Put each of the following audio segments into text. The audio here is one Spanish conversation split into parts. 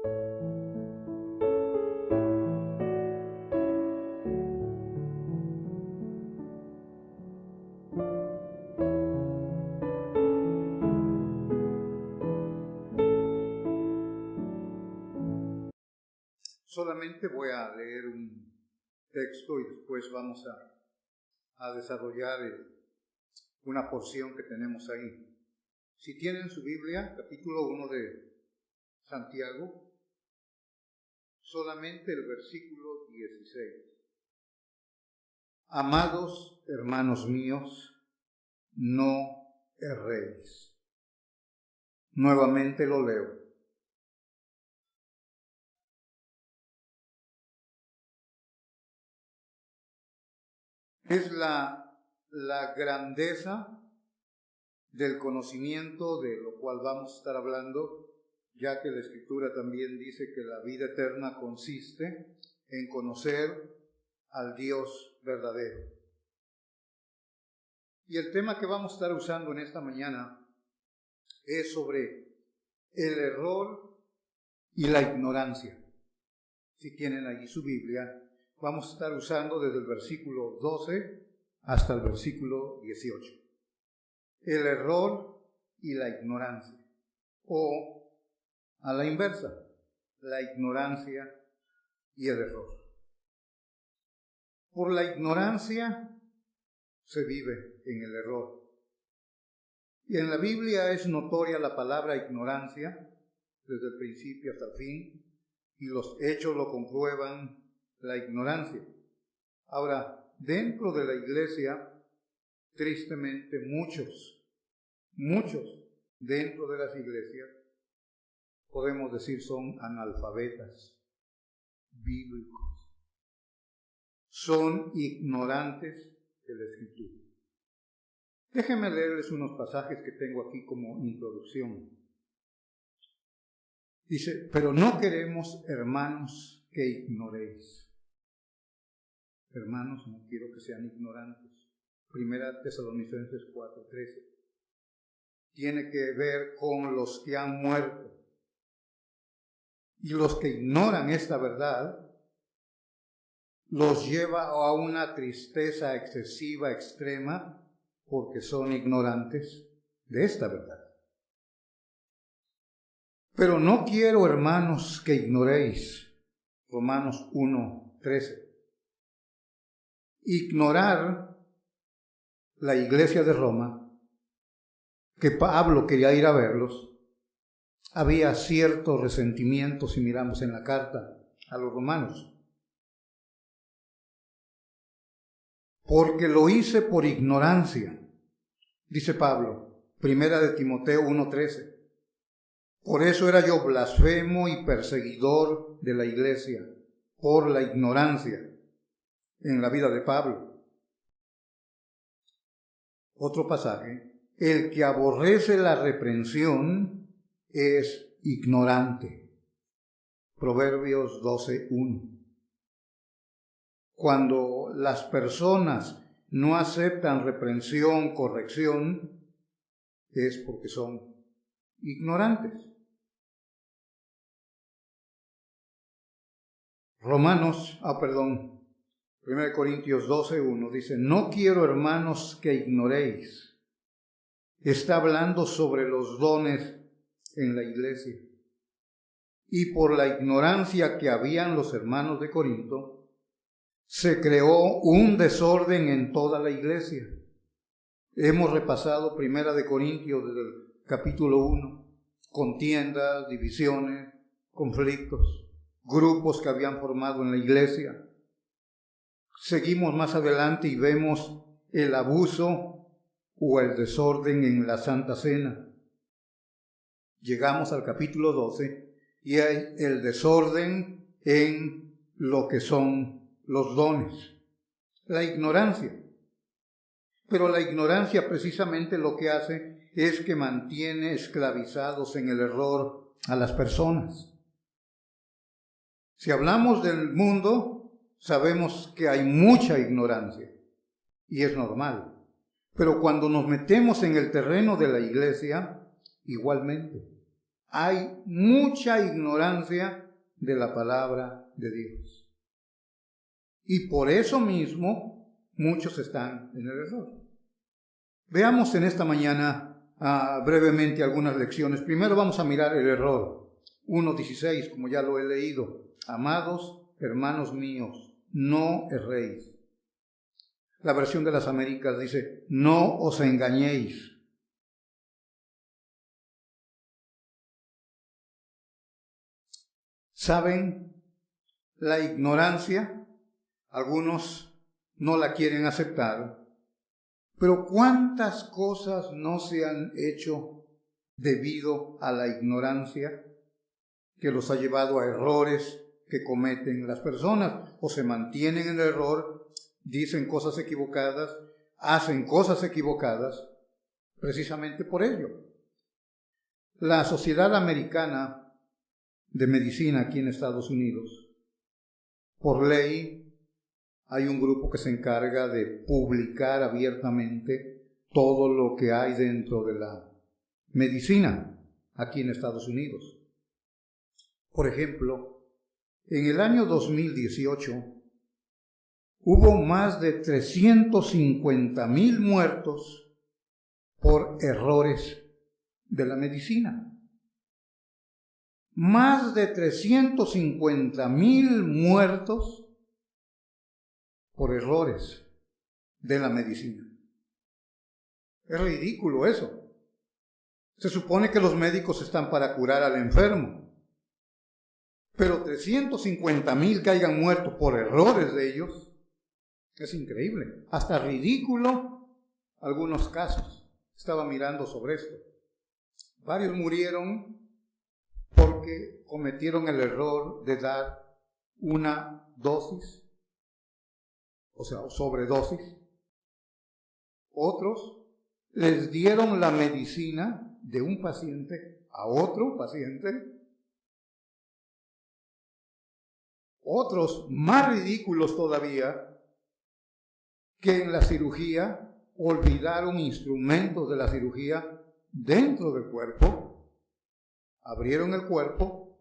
Solamente voy a leer un texto y después vamos a desarrollar una porción que tenemos ahí. Si tienen su Biblia, capítulo 1 de Santiago, solamente el versículo 16. Amados hermanos míos, no erréis. Nuevamente lo leo. Es la grandeza del conocimiento de lo cual vamos a estar hablando, ya que la Escritura también dice que la vida eterna consiste en conocer al Dios verdadero. Y el tema que vamos a estar usando en esta mañana es sobre el error y la ignorancia. Si tienen allí su Biblia, vamos a estar usando desde el versículo 12 hasta el versículo 18. El error y la ignorancia. O a la inversa, la ignorancia y el error. Por la ignorancia se vive en el error. Y en la Biblia es notoria la palabra ignorancia desde el principio hasta el fin, y los hechos lo comprueban, la ignorancia. Ahora, dentro de la iglesia, tristemente muchos dentro de las iglesias, podemos decir, son analfabetas bíblicos. Son ignorantes de la Escritura. Déjenme leerles unos pasajes que tengo aquí como introducción. Dice, pero no queremos, hermanos, que ignoréis. Hermanos, no quiero que sean ignorantes. Primera Tesalonicenses 4:13. Tiene que ver con los que han muerto. Y los que ignoran esta verdad los lleva a una tristeza excesiva, extrema, porque son ignorantes de esta verdad. Pero no quiero, hermanos, que ignoréis. Romanos 1:13. Ignorar la iglesia de Roma, que Pablo quería ir a verlos, había cierto resentimiento si miramos en la carta a los romanos. Porque lo hice por ignorancia, dice Pablo, primera de Timoteo 1:13. Por eso era yo blasfemo y perseguidor de la iglesia, por la ignorancia en la vida de Pablo. Otro pasaje, el que aborrece la reprensión es ignorante. Proverbios 12:1. Cuando las personas no aceptan reprensión, corrección, es porque son ignorantes. 1 Corintios 12:1 dice, no quiero, hermanos, que ignoréis. Está hablando sobre los dones en la iglesia. Y por la ignorancia que habían los hermanos de Corinto, se creó un desorden en toda la iglesia. Hemos repasado 1 Corintios desde el capítulo 1, contiendas, divisiones, conflictos, grupos que habían formado en la iglesia. Seguimos más adelante y vemos el abuso o el desorden en la Santa Cena. Llegamos al capítulo 12 y hay el desorden en lo que son los dones, la ignorancia. Pero la ignorancia precisamente lo que hace es que mantiene esclavizados en el error a las personas. Si hablamos del mundo, sabemos que hay mucha ignorancia y es normal. Pero cuando nos metemos en el terreno de la iglesia, igualmente hay mucha ignorancia de la palabra de Dios. Y por eso mismo muchos están en el error. Veamos en esta mañana brevemente algunas lecciones. Primero vamos a mirar el error. 1:16, como ya lo he leído. Amados hermanos míos, no erréis. La versión de las Américas dice, no os engañéis. ¿Saben? La ignorancia, algunos no la quieren aceptar, pero ¿cuántas cosas no se han hecho debido a la ignorancia que los ha llevado a errores que cometen las personas? O se mantienen en el error, dicen cosas equivocadas, hacen cosas equivocadas, precisamente por ello. La Sociedad Americana de Medicina aquí en Estados Unidos, por ley, hay un grupo que se encarga de publicar abiertamente todo lo que hay dentro de la medicina aquí en Estados Unidos. Por ejemplo, en el año 2018 hubo más de 350,000 muertos por errores de la medicina. Más de 350,000 muertos por errores de la medicina. Es ridículo eso. Se supone que los médicos están para curar al enfermo, pero 350,000 que hayan muerto por errores de ellos, es increíble. Hasta ridículo algunos casos. Estaba mirando sobre esto. Varios murieron porque cometieron el error de dar una dosis, o sea, sobredosis. Otros les dieron la medicina de un paciente a otro paciente. Otros, más ridículos todavía, que en la cirugía olvidaron instrumentos de la cirugía dentro del cuerpo. Abrieron el cuerpo,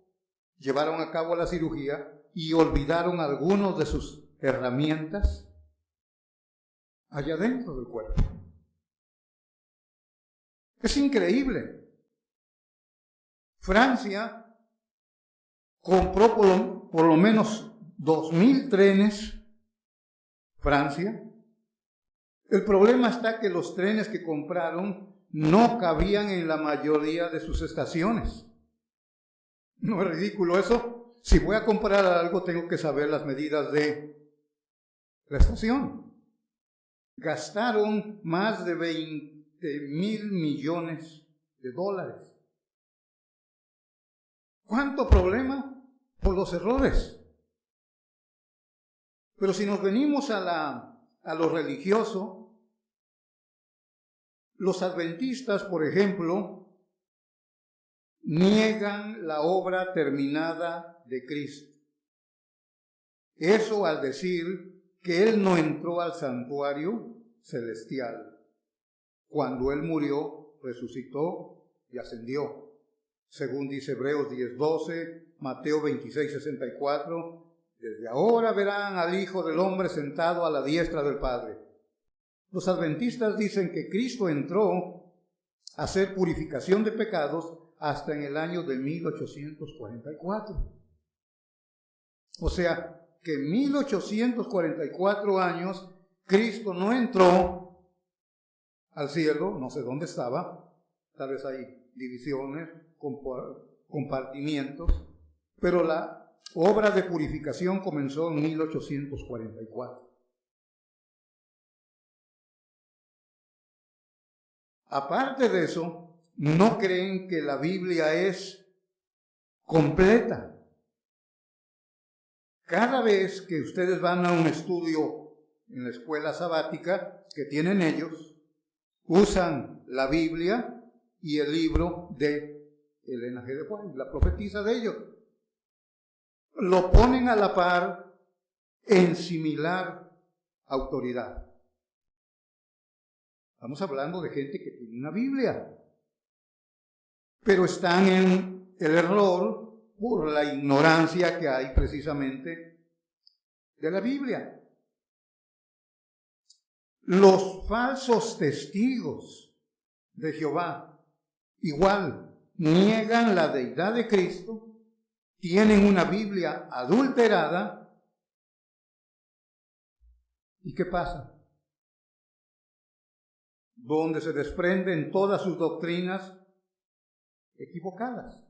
llevaron a cabo la cirugía y olvidaron algunas de sus herramientas allá dentro del cuerpo. Es increíble. Francia compró por lo menos 2,000 trenes. Francia. El problema está que los trenes que compraron no cabían en la mayoría de sus estaciones. ¿No es ridículo eso? Si voy a comprar algo, tengo que saber las medidas de la estación. Gastaron más de 20,000 millones de dólares. ¿Cuánto problema? Por los errores. Pero si nos venimos a lo religioso, los adventistas, por ejemplo, niegan la obra terminada de Cristo. Eso al decir que Él no entró al santuario celestial. Cuando Él murió, resucitó y ascendió. Según dice Hebreos 10:12, Mateo 26:64, desde ahora verán al Hijo del Hombre sentado a la diestra del Padre. Los adventistas dicen que Cristo entró a hacer purificación de pecados hasta en el año de 1844. O sea, que en 1844 años Cristo no entró al cielo, no sé dónde estaba, tal vez hay divisiones, compartimientos, pero la obra de purificación comenzó en 1844. Aparte de eso, no creen que la Biblia es completa. Cada vez que ustedes van a un estudio en la escuela sabática que tienen ellos, usan la Biblia y el libro de Elena G. de White, la profetisa de ellos. Lo ponen a la par en similar autoridad. Estamos hablando de gente que tiene una Biblia, pero están en el error por la ignorancia que hay precisamente de la Biblia. Los falsos testigos de Jehová igual niegan la deidad de Cristo, tienen una Biblia adulterada. ¿Y qué pasa? Donde se desprenden todas sus doctrinas equivocadas.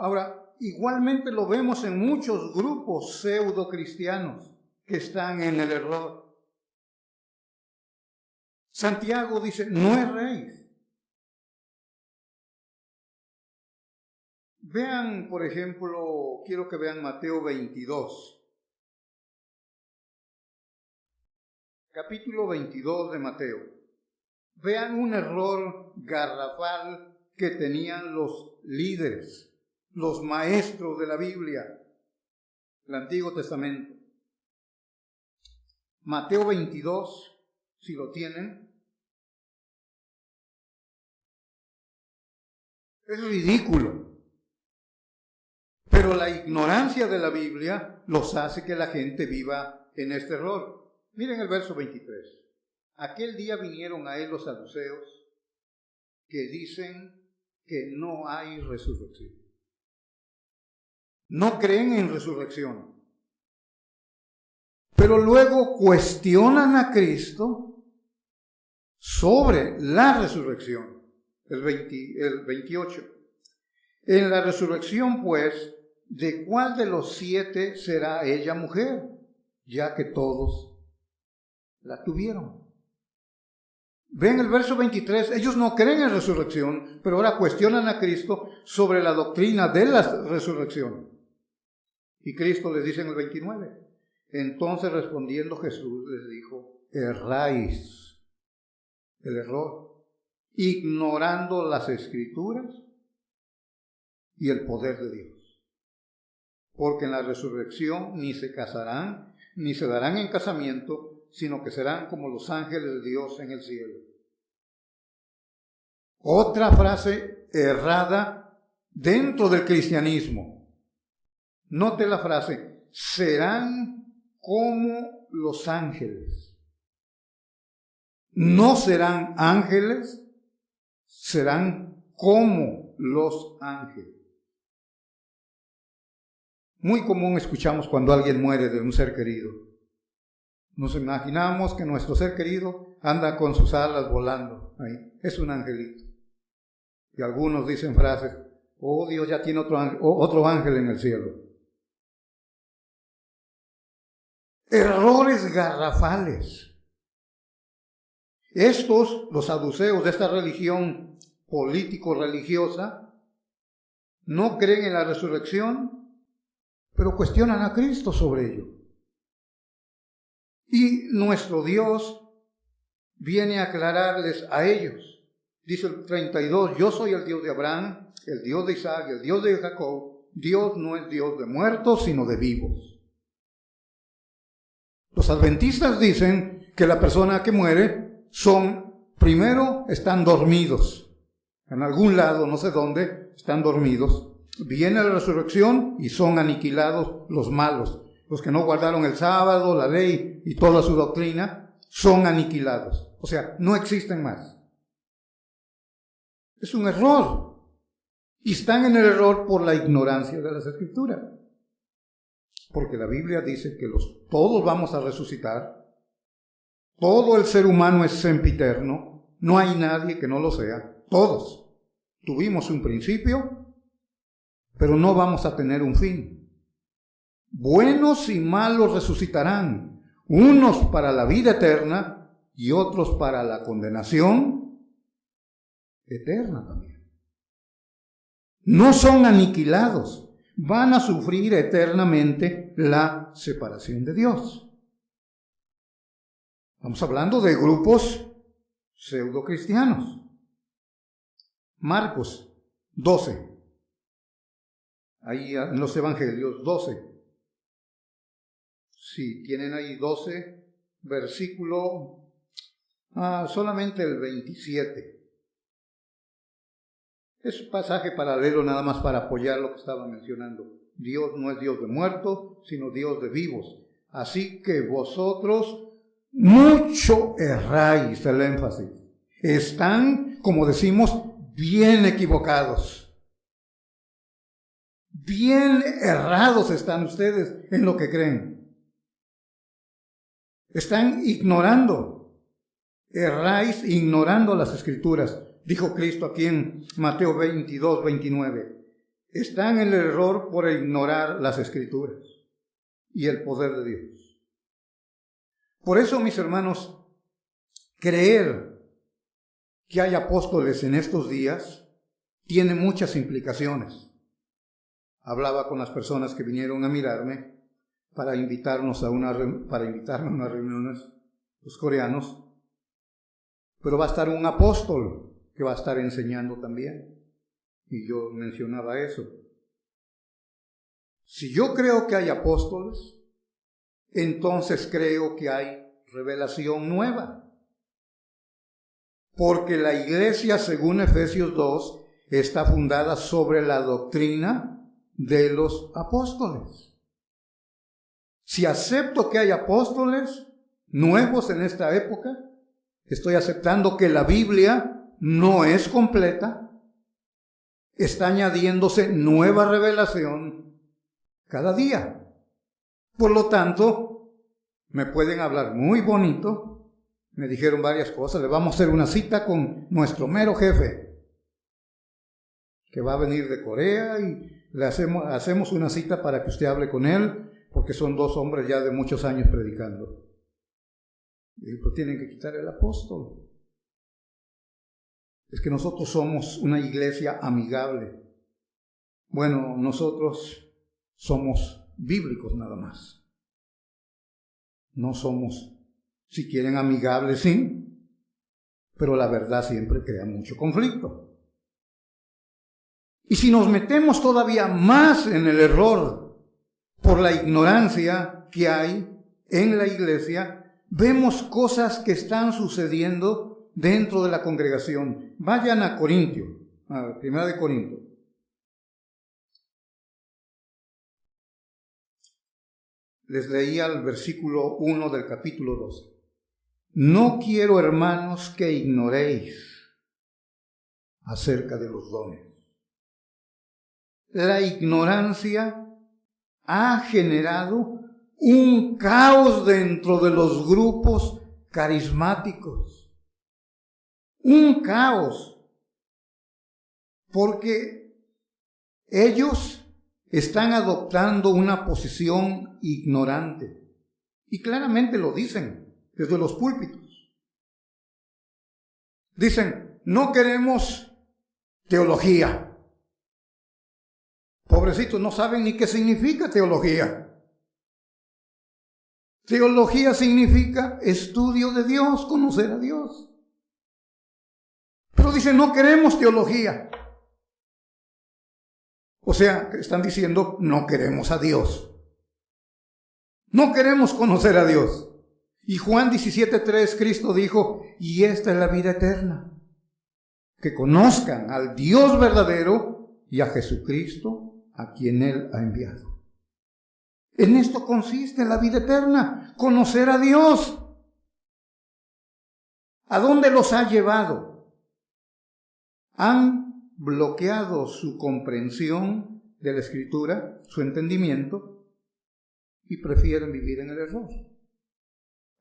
Ahora, igualmente lo vemos en muchos grupos pseudo-cristianos que están en el error. Santiago dice, no erréis. Vean, por ejemplo, quiero que vean Mateo 22. Capítulo 22 de Mateo. Vean un error garrafal que tenían los líderes, los maestros de la Biblia, el Antiguo Testamento. Mateo 22, si lo tienen. Es ridículo. Pero la ignorancia de la Biblia los hace que la gente viva en este error. Miren el verso 23. Aquel día vinieron a él los saduceos que dicen que no hay resurrección. No creen en resurrección. Pero luego cuestionan a Cristo sobre la resurrección. El 28. En la resurrección, pues, ¿de cuál de los 7 será ella mujer? Ya que todos la tuvieron. Ven el verso 23, ellos no creen en resurrección, pero ahora cuestionan a Cristo sobre la doctrina de la resurrección. Y Cristo les dice en el 29, entonces respondiendo Jesús les dijo, erráis, el error, ignorando las Escrituras y el poder de Dios. Porque en la resurrección ni se casarán, ni se darán en casamiento, sino que serán como los ángeles de Dios en el cielo. Otra frase errada dentro del cristianismo. Note la frase, serán como los ángeles. No serán ángeles, serán como los ángeles. Muy común escuchamos cuando alguien muere de un ser querido. Nos imaginamos que nuestro ser querido anda con sus alas volando. Ahí. Es un angelito. Y algunos dicen frases, oh Dios ya tiene otro ángel en el cielo. Errores garrafales. Estos, los saduceos de esta religión político-religiosa, no creen en la resurrección, pero cuestionan a Cristo sobre ello. Y nuestro Dios viene a aclararles a ellos. Dice el 32, yo soy el Dios de Abraham, el Dios de Isaac, el Dios de Jacob. Dios no es Dios de muertos, sino de vivos. Los adventistas dicen que la persona que muere primero están dormidos. En algún lado, no sé dónde, están dormidos. Viene la resurrección y son aniquilados los malos. Los que no guardaron el sábado, la ley y toda su doctrina, son aniquilados. O sea, no existen más. Es un error. Y están en el error por la ignorancia de las Escrituras. Porque la Biblia dice que todos vamos a resucitar. Todo el ser humano es sempiterno. No hay nadie que no lo sea. Todos. Tuvimos un principio, pero no vamos a tener un fin. Buenos y malos resucitarán, unos para la vida eterna y otros para la condenación eterna también. No son aniquilados, van a sufrir eternamente la separación de Dios. Estamos hablando de grupos pseudo-cristianos. Marcos 12, ahí en los evangelios 12. Si tienen ahí 12, versículo solamente el 27. Es un pasaje paralelo nada más para apoyar lo que estaba mencionando. Dios no es Dios de muertos, sino Dios de vivos. Así que vosotros mucho erráis, el énfasis. Están, como decimos, bien equivocados. Bien errados están ustedes en lo que creen. Están ignorando. Erráis ignorando las Escrituras. Dijo Cristo aquí en Mateo 22, 29. Están en el error por ignorar las Escrituras y el poder de Dios. Por eso, mis hermanos, creer que hay apóstoles en estos días tiene muchas implicaciones. Hablaba con las personas que vinieron a mirarme para invitarnos a unas reuniones, los coreanos, pero va a estar un apóstol que va a estar enseñando también. Y yo mencionaba eso. Si yo creo que hay apóstoles, entonces creo que hay revelación nueva. Porque la iglesia, según Efesios 2, está fundada sobre la doctrina de los apóstoles. Si acepto que hay apóstoles nuevos en esta época, estoy aceptando que la Biblia no es completa. Está añadiéndose nueva revelación cada día. Por lo tanto, me pueden hablar muy bonito. Me dijeron varias cosas. Le vamos a hacer una cita con nuestro mero jefe, que va a venir de Corea, y le hacemos una cita para que usted hable con él, porque son dos hombres ya de muchos años predicando. Y pues tienen que quitar el apóstol. Es que nosotros somos una iglesia amigable. Bueno, nosotros somos bíblicos nada más. No somos, si quieren, amigables, sí, pero la verdad siempre crea mucho conflicto. Y si nos metemos todavía más en el error por la ignorancia que hay en la iglesia, vemos cosas que están sucediendo dentro de la congregación. Vayan a Corintio, a 1 Corintios. Les leía el versículo 1 del capítulo 12. No quiero, hermanos, que ignoréis acerca de los dones. La ignorancia ha generado un caos dentro de los grupos carismáticos. Un caos, porque ellos están adoptando una posición ignorante, y claramente lo dicen desde los púlpitos. Dicen, no queremos teología. Pobrecitos, no saben ni qué significa teología. Teología significa estudio de Dios, conocer a Dios. Pero dicen, no queremos teología. O sea, están diciendo, no queremos a Dios. No queremos conocer a Dios. Y Juan 17:3, Cristo dijo, y esta es la vida eterna, que conozcan al Dios verdadero y a Jesucristo, a quien Él ha enviado. En esto consiste la vida eterna, conocer a Dios. ¿A dónde los ha llevado? Han bloqueado su comprensión de la Escritura, su entendimiento, y prefieren vivir en el error.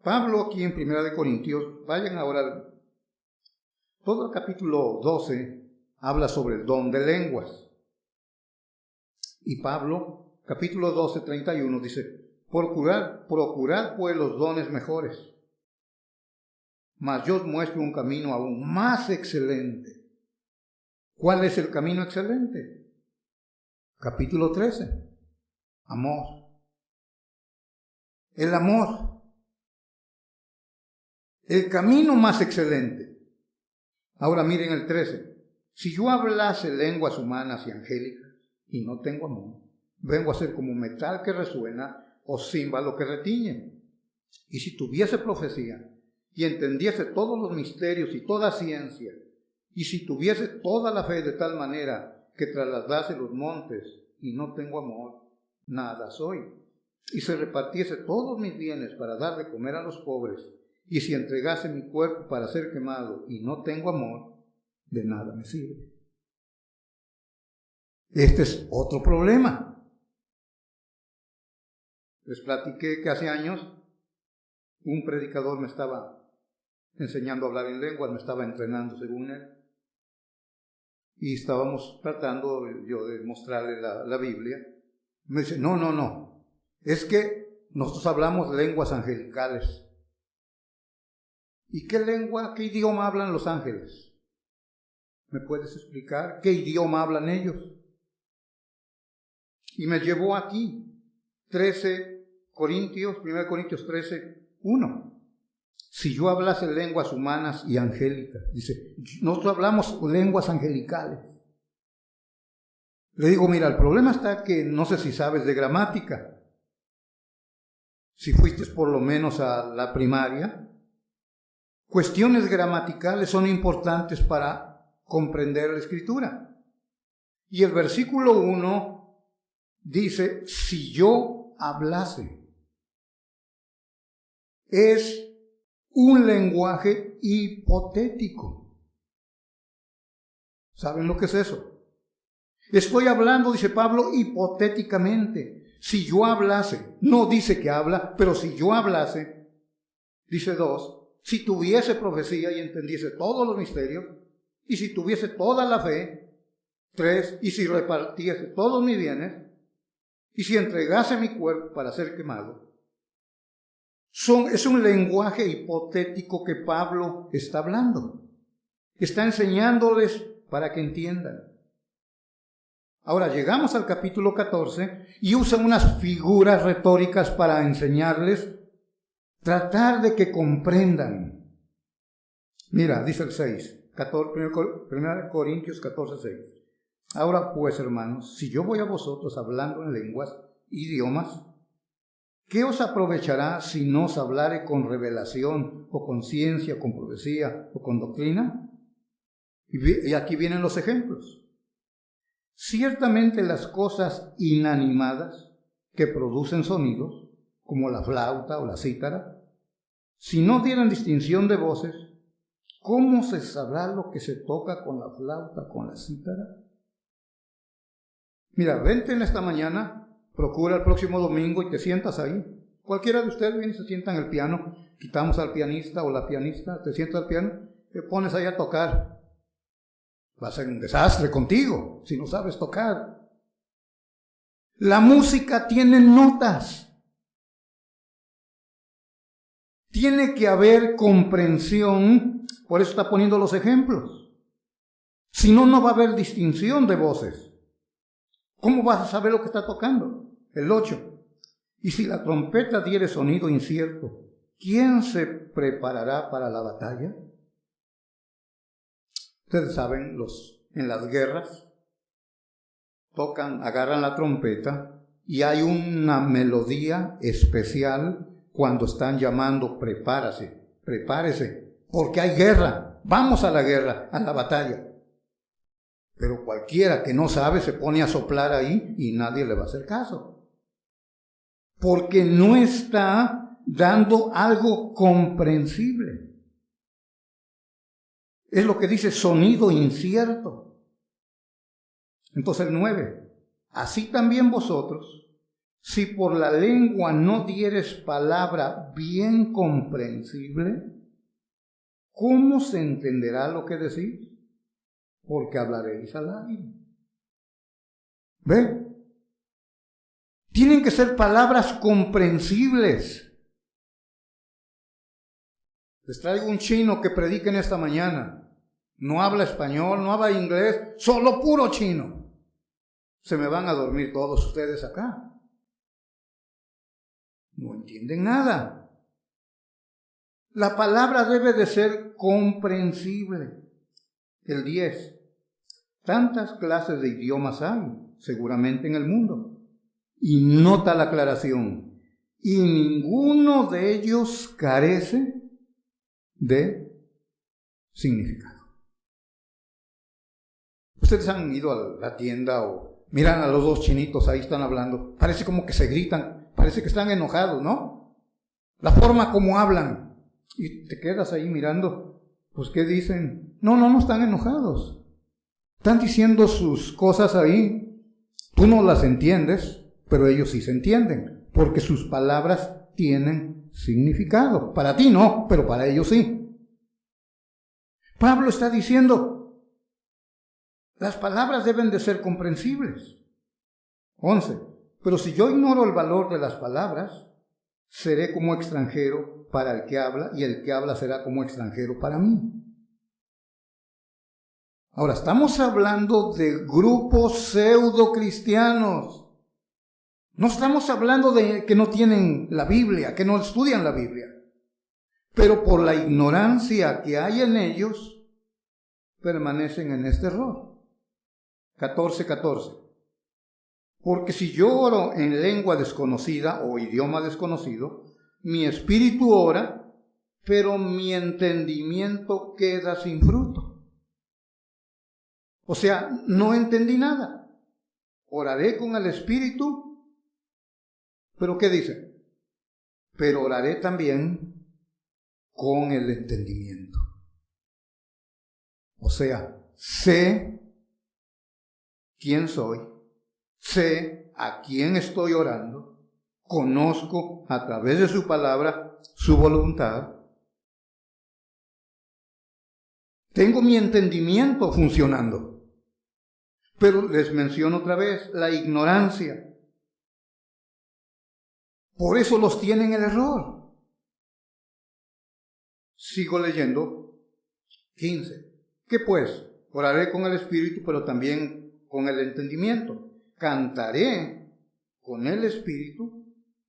Pablo aquí en 1 Corintios, vayan ahora, todo el capítulo 12 habla sobre el don de lenguas. Y Pablo, capítulo 12, 31, dice, procurad pues los dones mejores, mas yo os muestro un camino aún más excelente. ¿Cuál es el camino excelente? Capítulo 13. Amor. El amor. El camino más excelente. Ahora miren el 13. Si yo hablase lenguas humanas y angélicas y no tengo amor, vengo a ser como metal que resuena o címbalo que retiñe. Y si tuviese profecía y entendiese todos los misterios y toda ciencia, y si tuviese toda la fe de tal manera que trasladase los montes y no tengo amor, nada soy. Y si repartiese todos mis bienes para dar de comer a los pobres, y si entregase mi cuerpo para ser quemado y no tengo amor, de nada me sirve. Este es otro problema. Les platiqué que hace años un predicador me estaba enseñando a hablar en lenguas, me estaba entrenando según él. Y estábamos tratando yo de mostrarle la Biblia. Me dice, no, es que nosotros hablamos lenguas angelicales. ¿Y qué lengua, qué idioma hablan los ángeles? ¿Me puedes explicar qué idioma hablan ellos? Y me llevó aquí, 1 Corintios 13, 1. Si yo hablase lenguas humanas y angélicas, dice, nosotros hablamos lenguas angelicales. Le digo, mira, el problema está que no sé si sabes de gramática. Si fuiste por lo menos a la primaria, cuestiones gramaticales son importantes para comprender la Escritura. Y el versículo 1 dice, si yo hablase. Es un lenguaje hipotético. ¿Saben lo que es eso? Estoy hablando, dice Pablo, hipotéticamente. Si yo hablase, no dice que habla, pero si yo hablase, dice 2, si tuviese profecía y entendiese todos los misterios, y si tuviese toda la fe, 3, y si repartiese todos mis bienes, y si entregase mi cuerpo para ser quemado. Es un lenguaje hipotético que Pablo está hablando. Está enseñándoles para que entiendan. Ahora llegamos al capítulo 14 y usa unas figuras retóricas para enseñarles, tratar de que comprendan. Mira, dice el 6, 1 Corintios 14, 6. Ahora pues, hermanos, si yo voy a vosotros hablando en lenguas, idiomas, ¿qué os aprovechará si no os hablare con revelación, o con ciencia, o con profecía, o con doctrina? Y aquí vienen los ejemplos. Ciertamente las cosas inanimadas que producen sonidos, como la flauta o la cítara, si no dieran distinción de voces, ¿cómo se sabrá lo que se toca con la flauta, con la cítara? Mira, vente en esta mañana, procura el próximo domingo y te sientas ahí. Cualquiera de ustedes viene y se sienta en el piano, quitamos al pianista o la pianista, te sientas al piano, te pones ahí a tocar. Va a ser un desastre contigo si no sabes tocar. La música tiene notas. Tiene que haber comprensión, por eso está poniendo los ejemplos. Si no, no va a haber distinción de voces. ¿Cómo vas a saber lo que está tocando? El 8. Y si la trompeta diere sonido incierto, ¿quién se preparará para la batalla? Ustedes saben, en las guerras agarran la trompeta y hay una melodía especial cuando están llamando prepárese, porque hay guerra, vamos a la guerra, a la batalla. Pero cualquiera que no sabe se pone a soplar ahí y nadie le va a hacer caso. Porque no está dando algo comprensible. Es lo que dice sonido incierto. Entonces el 9. Así también vosotros, si por la lengua no dieres palabra bien comprensible, ¿cómo se entenderá lo que decís? Porque hablaréis al aire. ¿Ve? Tienen que ser palabras comprensibles. Les traigo un chino que predica en esta mañana. No habla español, no habla inglés, solo puro chino. Se me van a dormir todos ustedes acá. No entienden nada. La palabra debe de ser comprensible. El 10. Tantas clases de idiomas hay, seguramente en el mundo. Y nota la aclaración. Y ninguno de ellos carece de significado. Ustedes han ido a la tienda o miran a los dos chinitos, ahí están hablando. Parece como que se gritan, parece que están enojados, ¿no? La forma como hablan. Y te quedas ahí mirando, pues ¿qué dicen? No están enojados. Están diciendo sus cosas ahí. Tú no las entiendes, pero ellos sí se entienden, porque sus palabras tienen significado. Para ti no, pero para ellos sí. Pablo está diciendo, las palabras deben de ser comprensibles. 11. Pero si yo ignoro el valor de las palabras, seré como extranjero para el que habla, y el que habla será como extranjero para mí. Ahora, estamos hablando de grupos pseudo cristianos. No estamos hablando de que no tienen la Biblia, que no estudian la Biblia. Pero por la ignorancia que hay en ellos, permanecen en este error. 14:14. Porque si yo oro en lengua desconocida o idioma desconocido, mi espíritu ora, pero mi entendimiento queda sin fruto. O sea, no entendí nada. Oraré con el espíritu, pero ¿qué dice? Pero oraré también con el entendimiento. O sea, sé quién soy, sé a quién estoy orando, conozco a través de su palabra su voluntad. Tengo mi entendimiento funcionando. Pero les menciono otra vez, la ignorancia. Por eso los tienen el error. Sigo leyendo. 15. ¿Qué pues? Oraré con el espíritu, pero también con el entendimiento. Cantaré con el espíritu,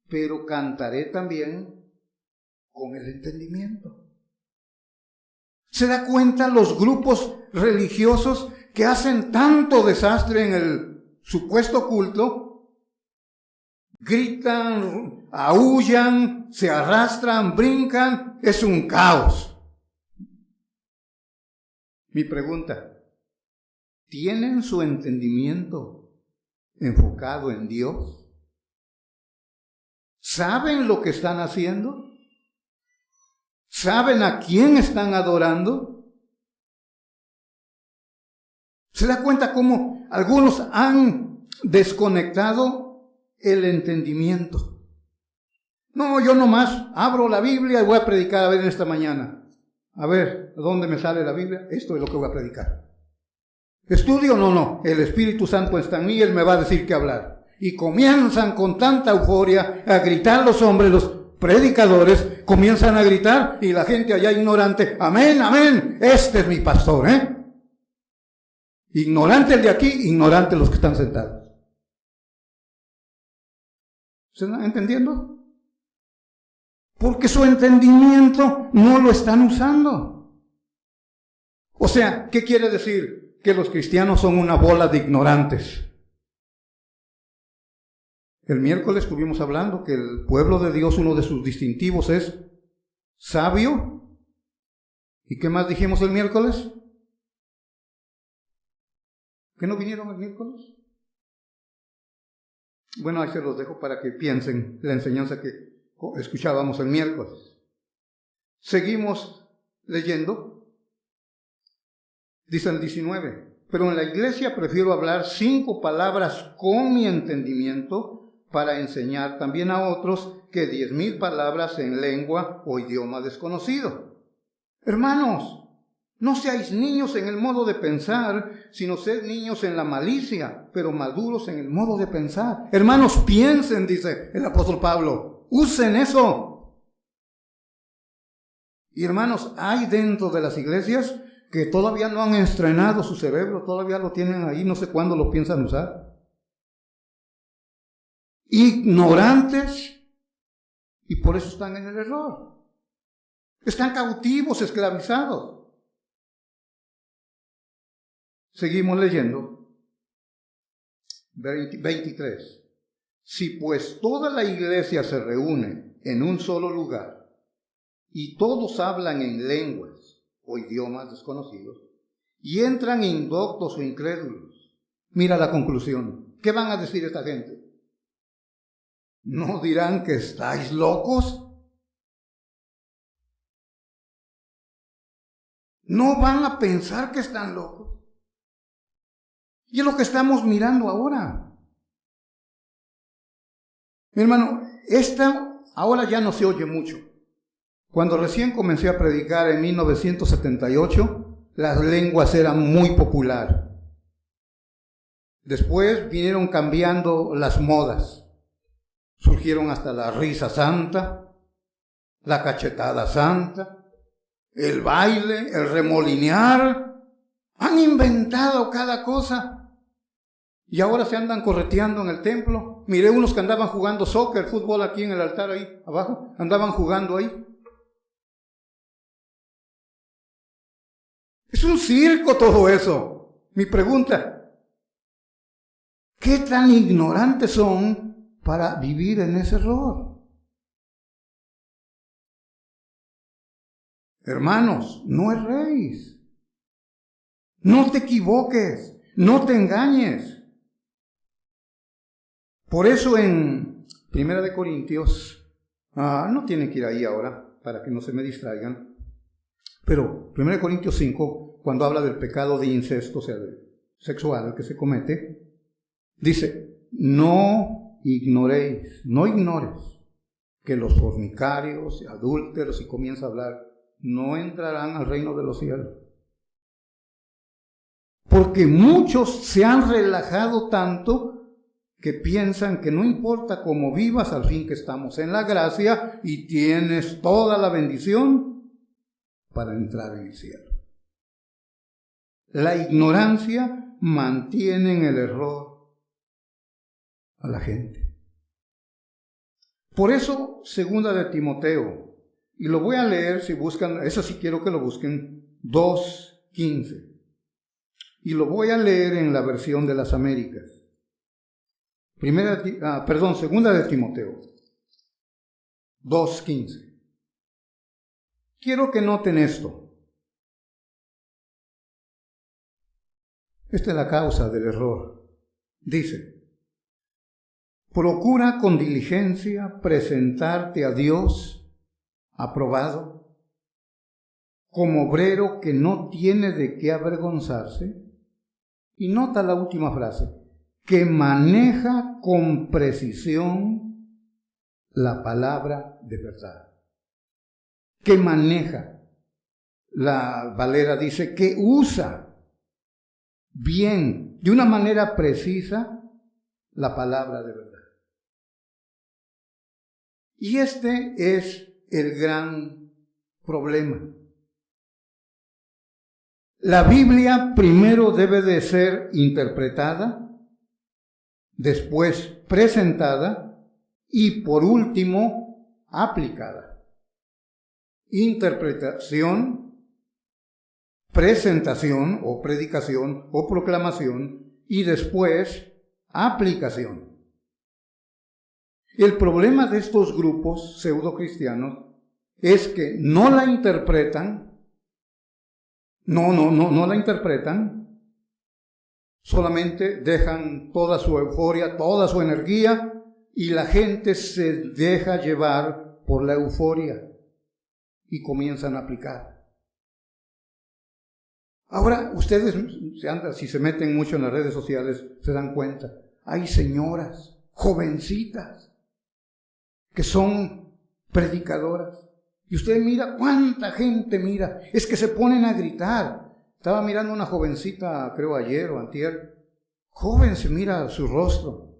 pero cantaré también con el entendimiento. ¿Se da cuenta los grupos religiosos que hacen tanto desastre en el supuesto culto? Gritan, aúllan, se arrastran, brincan, es un caos. Mi pregunta, ¿tienen su entendimiento enfocado en Dios? ¿Saben lo que están haciendo? ¿Saben a quién están adorando? ¿Se da cuenta cómo algunos han desconectado el entendimiento? No, yo nomás abro la Biblia y voy a predicar a ver en esta mañana. A ver, ¿dónde me sale la Biblia? Esto es lo que voy a predicar. ¿Estudio? No. El Espíritu Santo está en mí y Él me va a decir qué hablar. Y comienzan con tanta euforia a gritar los hombres, los predicadores, comienzan a gritar y la gente allá ignorante, amén, amén, este es mi pastor, Ignorante el de aquí, ignorante los que están sentados. ¿Se están entendiendo? Porque su entendimiento no lo están usando. O sea, ¿qué quiere decir? Que los cristianos son una bola de ignorantes. El miércoles estuvimos hablando que el pueblo de Dios, uno de sus distintivos es sabio. ¿Y qué más dijimos el miércoles? ¿Que no vinieron el miércoles? Bueno, ahí se los dejo para que piensen la enseñanza que escuchábamos el miércoles. Seguimos leyendo. Dice el 19, pero en la iglesia prefiero hablar 5 palabras con mi entendimiento para enseñar también a otros que 10,000 palabras en lengua o idioma desconocido. Hermanos, no seáis niños en el modo de pensar, sino sed niños en la malicia, pero maduros en el modo de pensar. Hermanos, piensen, dice el apóstol Pablo, usen eso. Y hermanos, hay dentro de las iglesias que todavía no han estrenado su cerebro, todavía lo tienen ahí, no sé cuándo lo piensan usar. Ignorantes, y por eso están en el error. Están cautivos, esclavizados. Seguimos leyendo. 23. Si pues toda la iglesia se reúne en un solo lugar y todos hablan en lenguas o idiomas desconocidos y entran indoctos o incrédulos. Mira la conclusión. ¿Qué van a decir esta gente? ¿No dirán que estáis locos? ¿No van a pensar que están locos? Y es lo que estamos mirando ahora. Mi hermano, esta ahora ya no se oye mucho. Cuando recién comencé a predicar en 1978, las lenguas eran muy populares. Después vinieron cambiando las modas. Surgieron hasta la risa santa, la cachetada santa, el baile, el remolinear. Han inventado cada cosa. Y ahora se andan correteando en el templo. Miré unos que andaban jugando soccer, fútbol aquí en el altar ahí abajo. Andaban jugando ahí. Es un circo todo eso. Mi pregunta, ¿qué tan ignorantes son para vivir en ese error? Hermanos, no erréis. No te equivoques. No te engañes. Por eso en 1 Corintios, no tienen que ir ahí ahora para que no se me distraigan, pero 1 Corintios 5, cuando habla del pecado de incesto, o sea, sexual que se comete, dice, no ignores que los fornicarios, adúlteros, y comienza a hablar, no entrarán al reino de los cielos. Porque muchos se han relajado tanto que piensan que no importa cómo vivas, al fin que estamos en la gracia y tienes toda la bendición para entrar en el cielo. La ignorancia mantiene en el error a la gente. Por eso, 2 de Timoteo, y lo voy a leer si buscan, eso sí quiero que lo busquen, 2:15. Y lo voy a leer en la versión de las Américas. 2 de Timoteo 2:15. Quiero que noten esto. Esta es la causa del error. Dice, procura con diligencia presentarte a Dios aprobado, como obrero que no tiene de qué avergonzarse. Y nota la última frase, que maneja con precisión la palabra de verdad. Que maneja. La Valera dice que usa bien, de una manera precisa, la palabra de verdad. Y este es el gran problema. La Biblia primero debe de ser interpretada, después presentada y por último aplicada. Interpretación, presentación o predicación o proclamación y después aplicación. El problema de estos grupos pseudocristianos es que no la interpretan, no la interpretan, solamente dejan toda su euforia, toda su energía, y la gente se deja llevar por la euforia y comienzan a aplicar. Ahora, ustedes, si se meten mucho en las redes sociales, se dan cuenta, hay señoras, jovencitas, que son predicadoras. Y usted mira cuánta gente mira, es que se ponen a gritar. Estaba mirando una jovencita, creo ayer o antier, joven, se mira su rostro.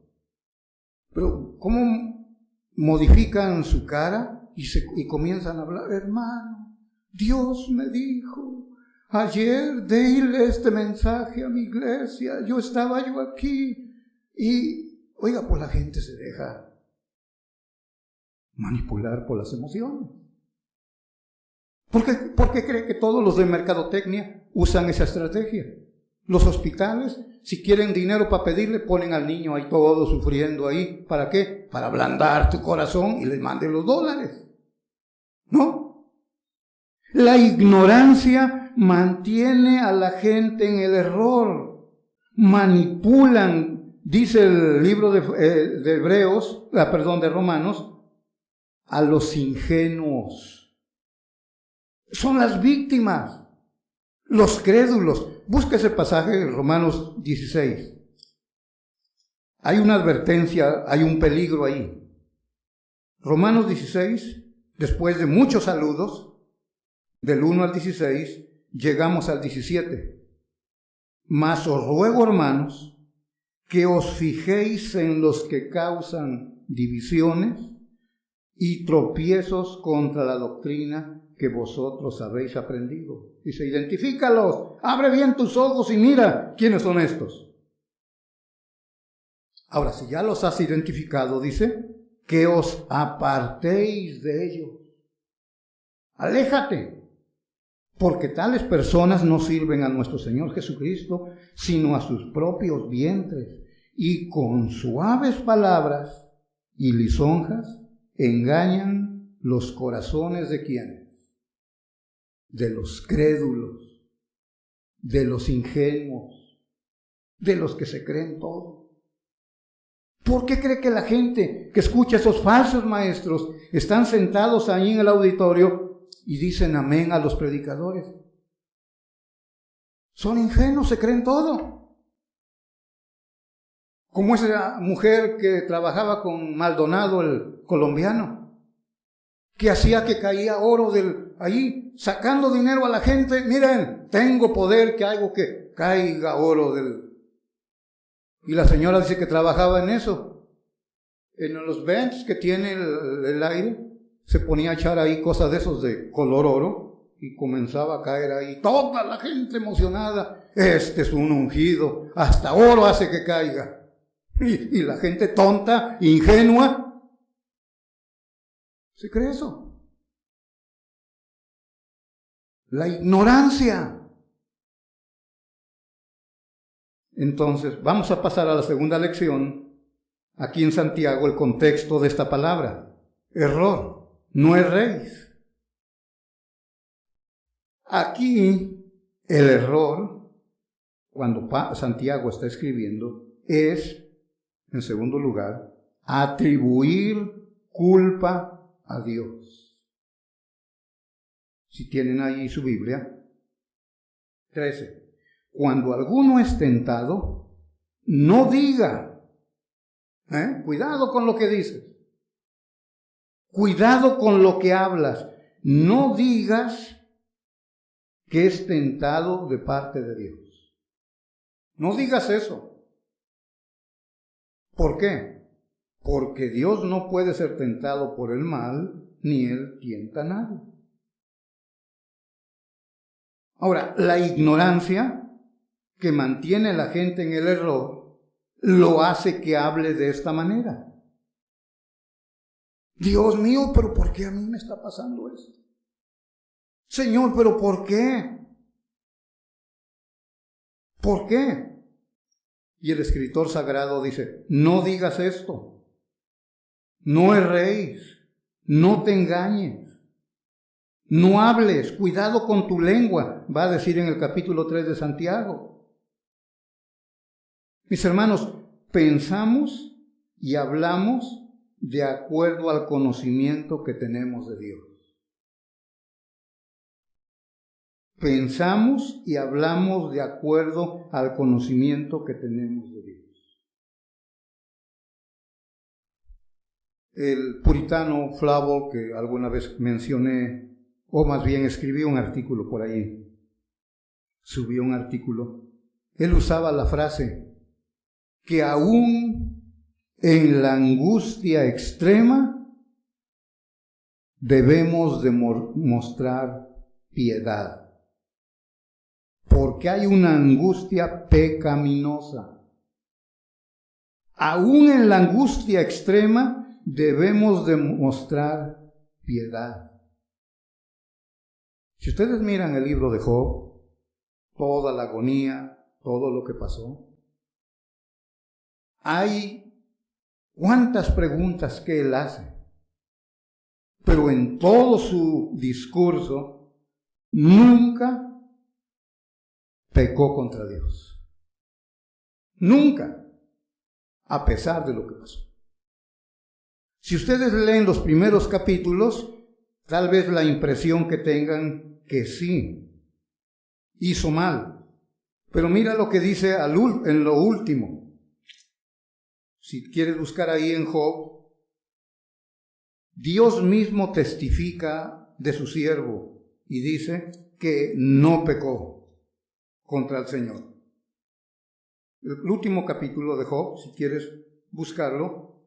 Pero ¿cómo modifican su cara y comienzan a hablar? Hermano, Dios me dijo, ayer déle este mensaje a mi iglesia, estaba yo aquí. Y, oiga, pues la gente se deja manipular por las emociones. ¿Por qué cree que todos los de mercadotecnia usan esa estrategia? Los hospitales, si quieren dinero para pedirle, ponen al niño ahí todo sufriendo ahí. ¿Para qué? Para ablandar tu corazón y les manden los dólares. ¿No? La ignorancia mantiene a la gente en el error. Manipulan, dice el libro de Hebreos, de Romanos, a los ingenuos. Son las víctimas, los crédulos. Busca ese pasaje en Romanos 16. Hay una advertencia, hay un peligro ahí. Romanos 16, después de muchos saludos, del 1 al 16, llegamos al 17. Mas os ruego, hermanos, que os fijéis en los que causan divisiones y tropiezos contra la doctrina que vosotros habéis aprendido. Dice, identifícalos, abre bien tus ojos y mira quiénes son estos. Ahora, si ya los has identificado, dice, que os apartéis de ellos. Aléjate, porque tales personas no sirven a nuestro Señor Jesucristo, sino a sus propios vientres, y con suaves palabras y lisonjas engañan los corazones de ¿quiénes? De los crédulos, de los ingenuos, de los que se creen todo. ¿Por qué cree que la gente que escucha a esos falsos maestros están sentados ahí en el auditorio y dicen amén a los predicadores? Son ingenuos, se creen todo. Como esa mujer que trabajaba con Maldonado, el colombiano, que hacía que caía oro ahí, sacando dinero a la gente. Miren, tengo poder que hago que caiga oro Y la señora dice que trabajaba en eso. En los vents que tiene el aire, se ponía a echar ahí cosas de esos de color oro y comenzaba a caer ahí. Toda la gente emocionada. Este es un ungido. Hasta oro hace que caiga. Y la gente tonta, ingenua, ¿se cree eso? La ignorancia. Entonces, vamos a pasar a la segunda lección. Aquí en Santiago, el contexto de esta palabra. Error, no erréis. Aquí, el error, cuando Santiago está escribiendo, es, en segundo lugar, atribuir culpa a Dios. Si tienen ahí su Biblia. 13. Cuando alguno es tentado, no diga, cuidado con lo que dices, cuidado con lo que hablas, no digas que es tentado de parte de Dios. No digas eso. ¿Por qué? Porque Dios no puede ser tentado por el mal, ni Él tienta a nadie. Ahora, la ignorancia que mantiene a la gente en el error, lo hace que hable de esta manera. Dios mío, pero ¿por qué a mí me está pasando esto? Señor, pero ¿por qué? ¿Por qué? Y el escritor sagrado dice, no digas esto, no erréis, no te engañes, no hables, cuidado con tu lengua, va a decir en el capítulo 3 de Santiago. Mis hermanos, pensamos y hablamos de acuerdo al conocimiento que tenemos de Dios. Pensamos y hablamos de acuerdo al conocimiento que tenemos de Dios. El puritano Flavel, que alguna vez mencioné, o más bien escribí un artículo por ahí, subió un artículo, él usaba la frase que aún en la angustia extrema debemos de mostrar piedad. Porque hay una angustia pecaminosa. Aún en la angustia extrema debemos demostrar piedad. Si ustedes miran el libro de Job, toda la agonía, todo lo que pasó, hay cuántas preguntas que él hace, pero en todo su discurso nunca pecó contra Dios. Nunca, a pesar de lo que pasó. Si ustedes leen los primeros capítulos, tal vez la impresión que tengan que sí, hizo mal. Pero mira lo que dice en lo último. Si quieres buscar ahí en Job, Dios mismo testifica de su siervo y dice que no pecó contra el Señor. El último capítulo de Job, si quieres buscarlo,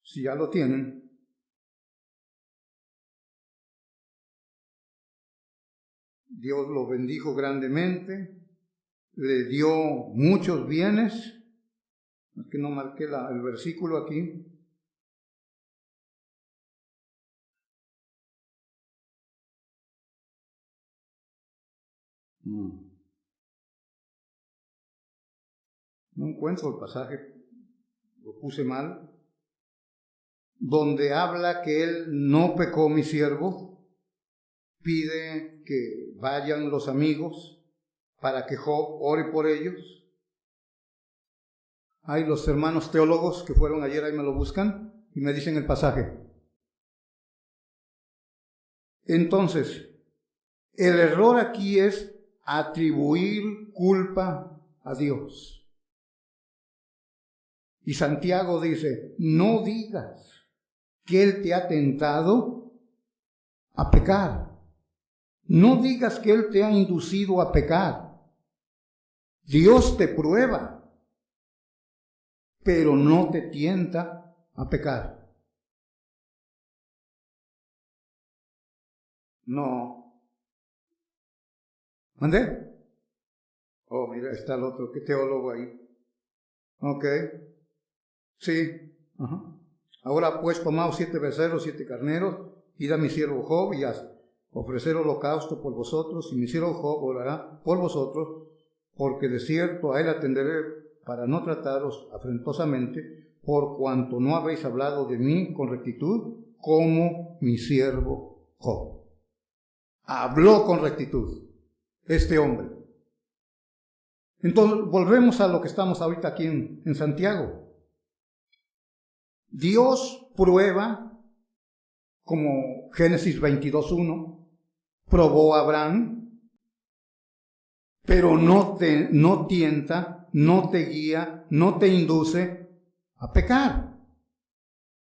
si ya lo tienen. Dios lo bendijo grandemente, le dio muchos bienes. Es que no marqué el versículo aquí. No encuentro el pasaje, lo puse mal. Donde habla que él no pecó, mi siervo, pide que vayan los amigos para que Job ore por ellos. Hay los hermanos teólogos que fueron ayer, ahí me lo buscan y me dicen el pasaje. Entonces, el error aquí es atribuir culpa a Dios. Y Santiago dice, no digas que Él te ha tentado a pecar. No digas que Él te ha inducido a pecar. Dios te prueba, pero no te tienta a pecar. No. ¿Mandé? Oh, mira, está el otro, ¿qué teólogo ahí? Ok. Sí. Ajá. Ahora pues tomaos 7 becerros, 7 carneros, id a mi siervo Job y ofrecer holocausto por vosotros, y mi siervo Job orará por vosotros, porque de cierto a él atenderé para no trataros afrentosamente, por cuanto no habéis hablado de mí con rectitud, como mi siervo Job. Habló con rectitud este hombre. Entonces volvemos a lo que estamos ahorita aquí en Santiago. Dios prueba, como Génesis 22:1, probó a Abraham, pero no tienta, no te guía, no te induce a pecar.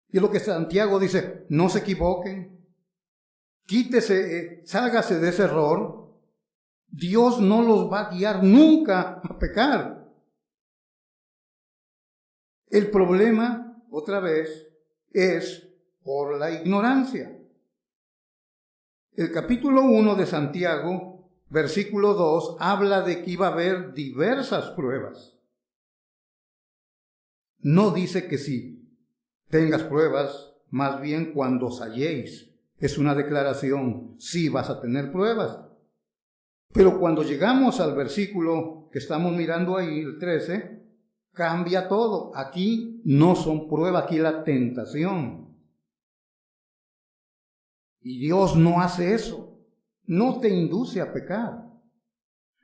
Y es lo que Santiago dice, no se equivoquen, quítese, sálgase de ese error. Dios no los va a guiar nunca a pecar. El problema, otra vez, es por la ignorancia. El capítulo 1 de Santiago, versículo 2, habla de que iba a haber diversas pruebas. No dice que si tengas pruebas, más bien cuando os halléis. Es una declaración, sí vas a tener pruebas. Pero cuando llegamos al versículo que estamos mirando ahí, el 13, cambia todo. Aquí no son pruebas, aquí la tentación. Y Dios no hace eso. No te induce a pecar.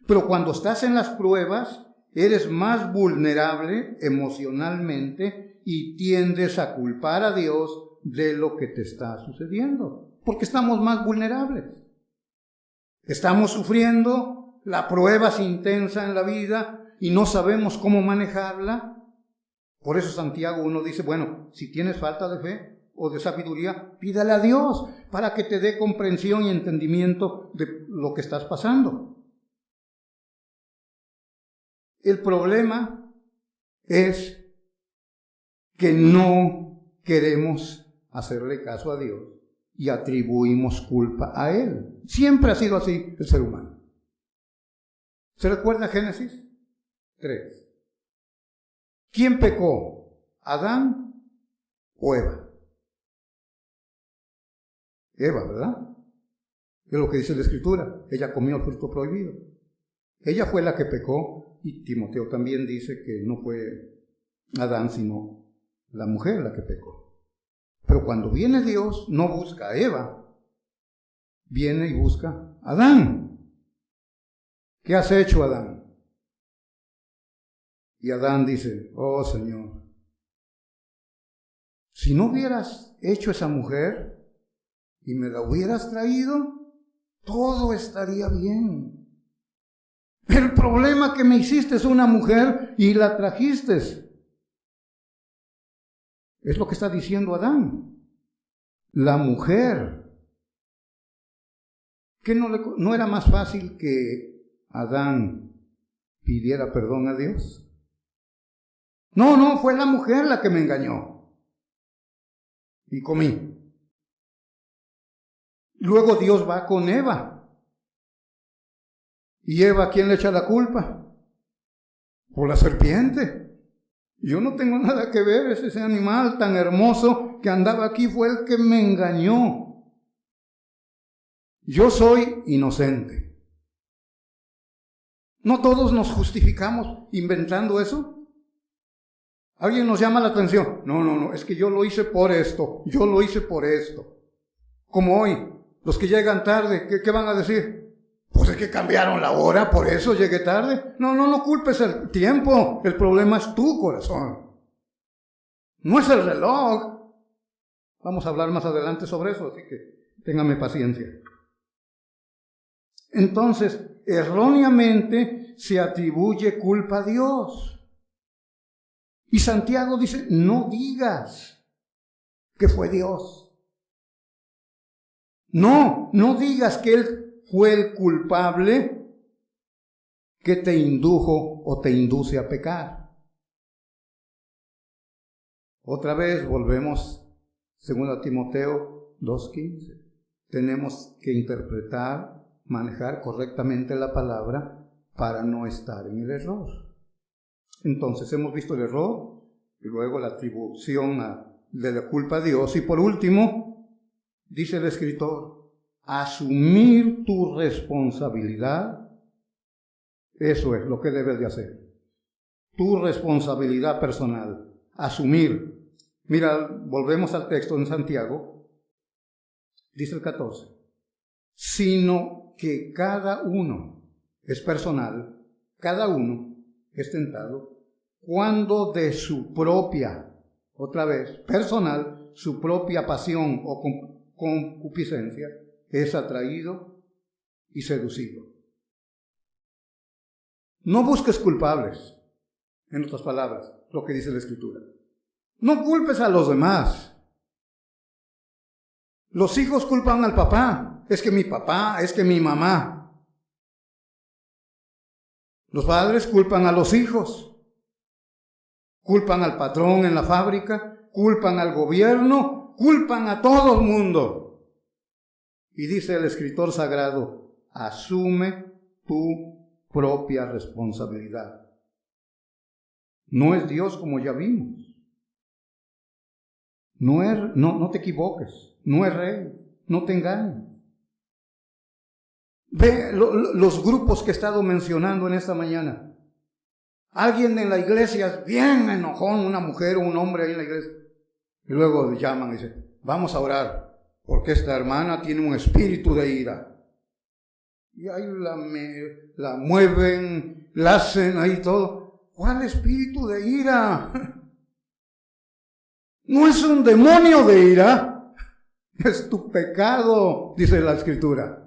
Pero cuando estás en las pruebas, eres más vulnerable emocionalmente y tiendes a culpar a Dios de lo que te está sucediendo. Porque estamos más vulnerables. Estamos sufriendo, la prueba es intensa en la vida y no sabemos cómo manejarla. Por eso Santiago 1 dice, bueno, si tienes falta de fe o de sabiduría, pídale a Dios para que te dé comprensión y entendimiento de lo que estás pasando. El problema es que no queremos hacerle caso a Dios y atribuimos culpa a Él. Siempre ha sido así el ser humano. ¿Se recuerda Génesis 3? ¿Quién pecó? ¿Adán o Eva? Eva, ¿verdad? Es lo que dice la Escritura. Ella comió el fruto prohibido. Ella fue la que pecó, y Timoteo también dice que no fue Adán, sino la mujer la que pecó. Pero cuando viene Dios, no busca a Eva, viene y busca a Adán. ¿Qué has hecho, Adán? Y Adán dice, oh Señor, si no hubieras hecho esa mujer y me la hubieras traído, todo estaría bien. El problema que me hiciste es una mujer y la trajiste. Es lo que está diciendo Adán. La mujer. ¿Qué no era más fácil que Adán pidiera perdón a Dios? No, fue la mujer la que me engañó. Y comí. Luego Dios va con Eva. ¿Y Eva, quién le echa la culpa? Por la serpiente. Yo no tengo nada que ver, ese animal tan hermoso que andaba aquí fue el que me engañó. Yo soy inocente. ¿No todos nos justificamos inventando eso? Alguien nos llama la atención. No, es que yo lo hice por esto, yo lo hice por esto. Como hoy, los que llegan tarde, ¿qué van a decir? Pues es que cambiaron la hora, por eso llegué tarde. No culpes el tiempo, el problema es tu corazón. No es el reloj. Vamos a hablar más adelante sobre eso, así que téngame paciencia. Entonces, erróneamente se atribuye culpa a Dios. Y Santiago dice, no digas que fue Dios. No digas que Él fue el culpable que te indujo o te induce a pecar. Otra vez volvemos, 2 Timoteo 2:15. Tenemos que interpretar, manejar correctamente la palabra para no estar en el error. Entonces hemos visto el error y luego la atribución de la culpa a Dios. Y por último, dice el escritor, asumir tu responsabilidad. Eso es lo que debes de hacer. Tu responsabilidad personal. Asumir. Mira, volvemos al texto en Santiago. Dice el 14. Sino que cada uno es personal, cada uno es tentado cuando de su propia, otra vez, personal, su propia pasión o concupiscencia es atraído y seducido. No busques culpables, en otras palabras, lo que dice la Escritura. No culpes a los demás. Los hijos culpan al papá. Es que mi papá, es que mi mamá. Los padres culpan a los hijos. Culpan al patrón en la fábrica. Culpan al gobierno. Culpan a todo el mundo. Y dice el escritor sagrado, asume tu propia responsabilidad. No es Dios como ya vimos. No te equivoques. No es rey. No te engañes. Ve los grupos que he estado mencionando en esta mañana. Alguien en la iglesia es bien enojón, una mujer o un hombre ahí en la iglesia. Y luego llaman y dicen, vamos a orar, porque esta hermana tiene un espíritu de ira. Y ahí la mueven, la hacen ahí todo. ¿Cuál espíritu de ira? No es un demonio de ira, es tu pecado, dice la Escritura.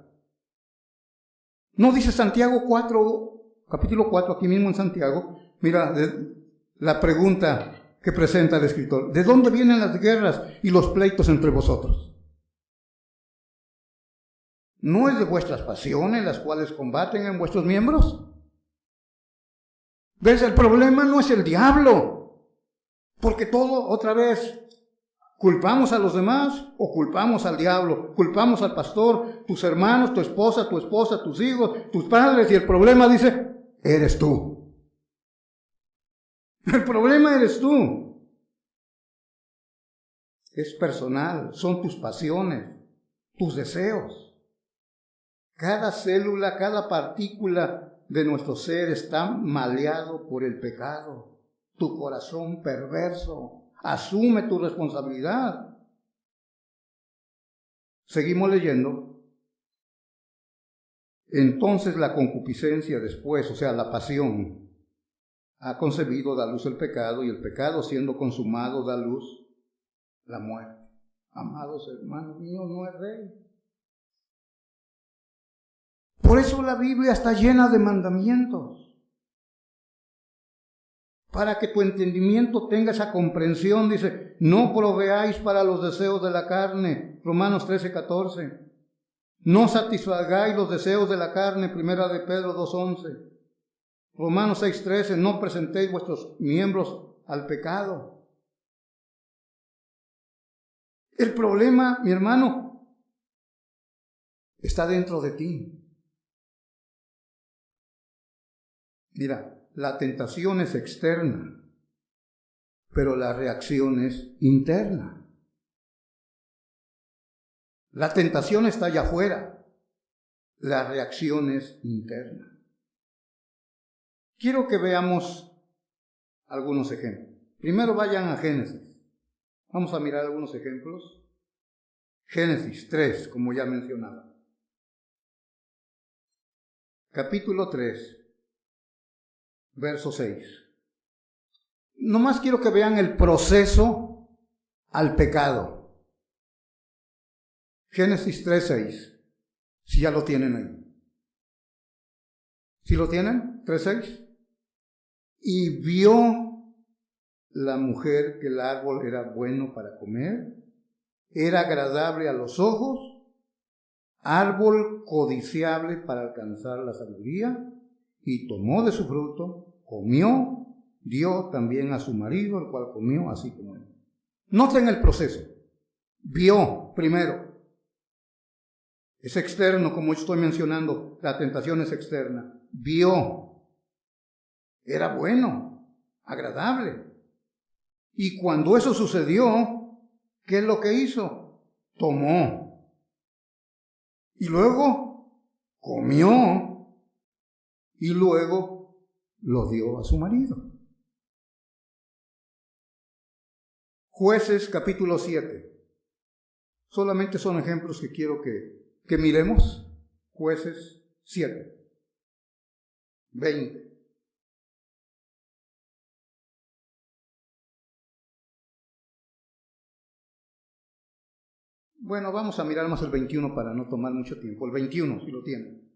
¿No dice Santiago 4, capítulo 4, aquí mismo en Santiago? Mira, la pregunta que presenta el escritor. ¿De dónde vienen las guerras y los pleitos entre vosotros? ¿No es de vuestras pasiones las cuales combaten en vuestros miembros? ¿Ves? El problema no es el diablo. Porque todo, otra vez, culpamos a los demás o culpamos al diablo, culpamos al pastor, tus hermanos, tu esposa, tus hijos, tus padres, y el problema dice, eres tú. El problema eres tú. Es personal, son tus pasiones, tus deseos. Cada célula, cada partícula de nuestro ser está maleado por el pecado. Tu corazón perverso. Asume tu responsabilidad. Seguimos leyendo. Entonces la concupiscencia después, o sea, la pasión, ha concebido, da luz el pecado, y el pecado siendo consumado da luz la muerte. Amados hermanos míos, no es rey. Por eso la Biblia está llena de mandamientos. Para que tu entendimiento tenga esa comprensión, dice, no proveáis para los deseos de la carne, Romanos 13:14. No satisfagáis los deseos de la carne, Primera de Pedro 2:11. Romanos 6:13, no presentéis vuestros miembros al pecado. El problema, mi hermano, está dentro de ti. Mira, la tentación es externa, pero la reacción es interna. La tentación está allá afuera, la reacción es interna. Quiero que veamos algunos ejemplos. Primero vayan a Génesis. Vamos a mirar algunos ejemplos. Génesis 3, como ya mencionaba. Capítulo 3. Verso 6. Nomás quiero que vean el proceso al pecado. Génesis 3:6. Si ya lo tienen ahí. ¿Sí lo tienen? 3:6. Y vio la mujer que el árbol era bueno para comer, era agradable a los ojos, árbol codiciable para alcanzar la sabiduría, y tomó de su fruto, comió, dio también a su marido, el cual comió así como él. Noten el proceso. Vio primero. Es externo, como estoy mencionando, la tentación es externa. Vio. Era bueno, agradable. Y cuando eso sucedió, ¿qué es lo que hizo? Tomó. Y luego comió. Y luego lo dio a su marido. Jueces capítulo 7. Solamente son ejemplos que quiero que miremos. Jueces 7. 20. Bueno, vamos a mirar más el 21 para no tomar mucho tiempo. El 21, si lo tienen.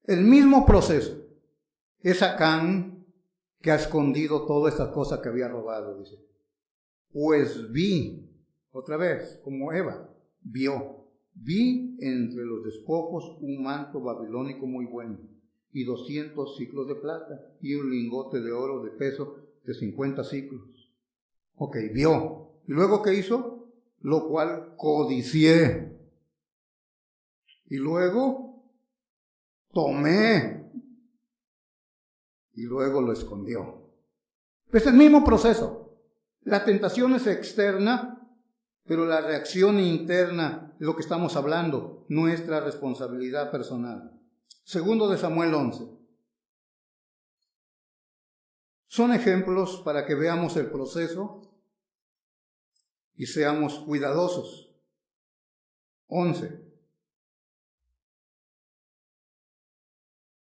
El mismo proceso. Es Acán que ha escondido todas estas cosas que había robado, dice. Pues vi, otra vez, como Eva, vi entre los despojos un manto babilónico muy bueno, y 200 siclos de plata, y un lingote de oro de peso de 50 siclos. Ok, vio. ¿Y luego qué hizo? Lo cual codicié. Y luego tomé. Y luego lo escondió. Es el mismo proceso. La tentación es externa, pero la reacción interna es lo que estamos hablando, nuestra responsabilidad personal. Segundo de Samuel 11. Son ejemplos para que veamos el proceso y seamos cuidadosos. 11.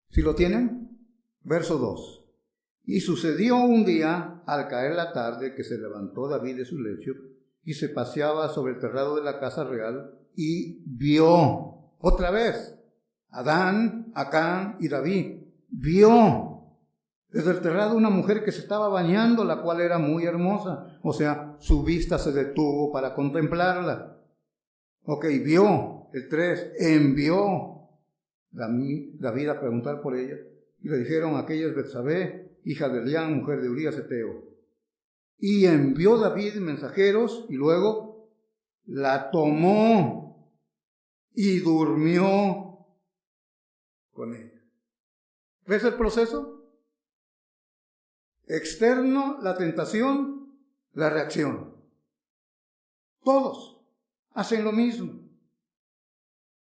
¿Sí lo tienen? Verso 2. Y sucedió un día, al caer la tarde, que se levantó David de su lecho y se paseaba sobre el terrado de la casa real y vio, otra vez, Adán, Acán y David, vio desde el terrado una mujer que se estaba bañando, la cual era muy hermosa. O sea, su vista se detuvo para contemplarla. Ok, vio. El 3, envió David a preguntar por ella. Y le dijeron, aquella es Betsabé, hija de Elián, mujer de Urías Eteo. Y envió David mensajeros y luego la tomó y durmió con ella. ¿Ves el proceso? Externo, la tentación, la reacción. Todos hacen lo mismo.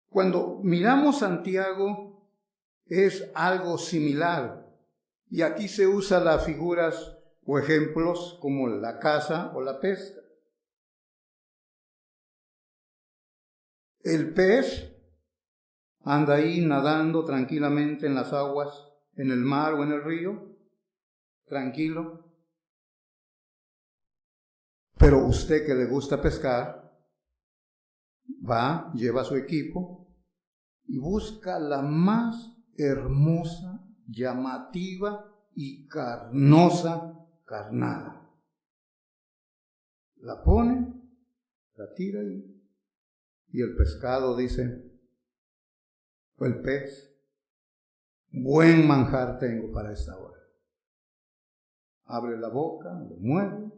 Cuando miramos Santiago, es algo similar. Y aquí se usan las figuras o ejemplos como la caza o la pesca. El pez anda ahí nadando tranquilamente en las aguas, en el mar o en el río, tranquilo. Pero usted que le gusta pescar, va, lleva su equipo y busca la más hermosa, llamativa y carnosa carnada. La pone, la tira y el pescado dice, o el pez, buen manjar tengo para esta hora. Abre la boca, lo mueve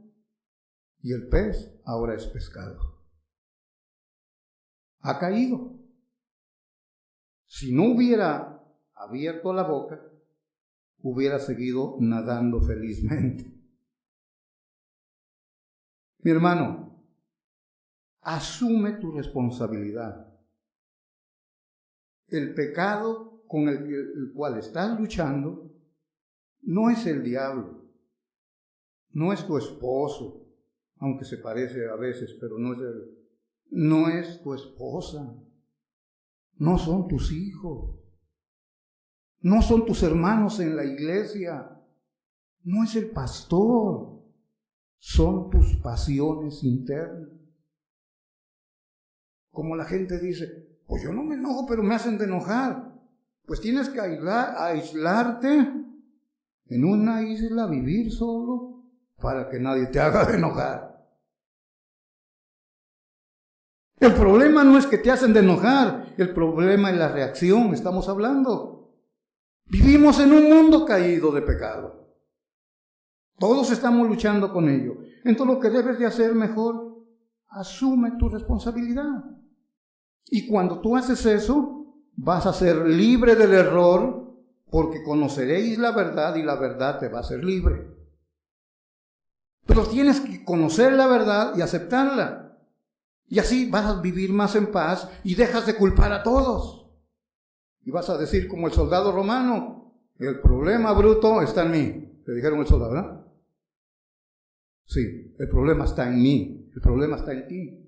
y el pez ahora es pescado. Ha caído. Si no hubiera abierto la boca, hubiera seguido nadando felizmente. Mi hermano, asume tu responsabilidad. El pecado con el cual estás luchando no es el diablo, no es tu esposo, aunque se parece a veces, pero no es tu esposa, no son tus hijos, no son tus hermanos en la iglesia, no es el pastor, son tus pasiones internas. Como la gente dice, pues yo no me enojo, pero me hacen de enojar. Pues tienes que aislarte en una isla, vivir solo, para que nadie te haga de enojar. El problema no es que te hacen de enojar, el problema es la reacción, estamos hablando. Vivimos en un mundo caído de pecado. Todos estamos luchando con ello. Entonces lo que debes de hacer mejor, asume tu responsabilidad. Y cuando tú haces eso, vas a ser libre del error, porque conoceréis la verdad y la verdad te va a hacer libre. Pero tienes que conocer la verdad y aceptarla. Y así vas a vivir más en paz y dejas de culpar a todos. Y vas a decir como el soldado romano, el problema bruto está en mí. Le dijeron el soldado, ¿verdad? Sí, el problema está en mí, el problema está en ti.